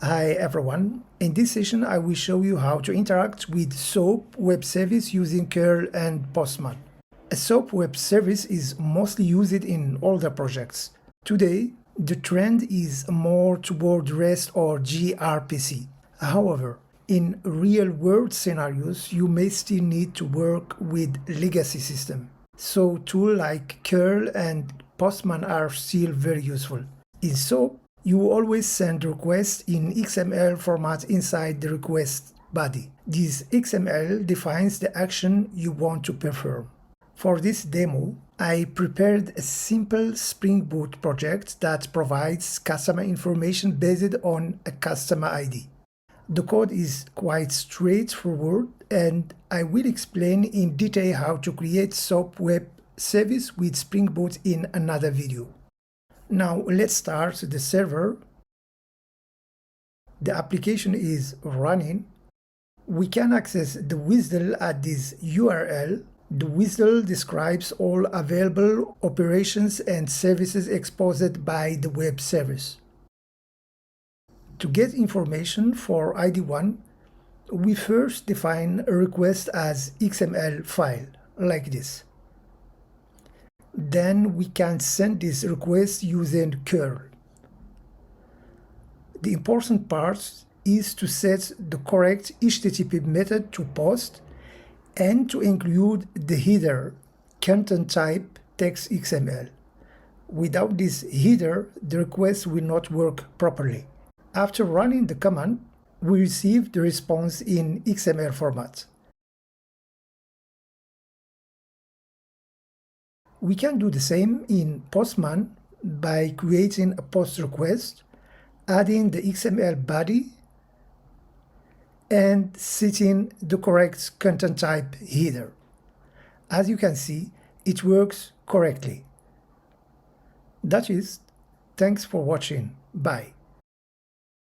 Hi everyone, in this session I will show you how to interact with SOAP web service using cURL and Postman. A SOAP web service is mostly used in older projects. Today, the trend is more toward REST or gRPC. However, in real-world scenarios, you may still need to work with legacy system. So tools like cURL and Postman are still very useful. In SOAP, you always send requests in XML format inside the request body. This XML defines the action you want to perform. For this demo, I prepared a simple Spring Boot project that provides customer information based on a customer ID. The code is quite straightforward, and I will explain in detail how to create SOAP web service with Spring Boot in another video. Now let's start the server. The application is running. We can access the WSDL at this URL. The WSDL describes all available operations and services exposed by the web service. To get information for ID1, we first define a request as XML file, like this. Then we can send this request using cURL. The important part is to set the correct HTTP method to post and to include the header content type text XML. Without this header, the request will not work properly. After running the command, we receive the response in XML format. We can do the same in Postman by creating a post request, adding the XML body, and setting the correct content type header. As you can see, it works correctly. That is, thanks for watching. Bye.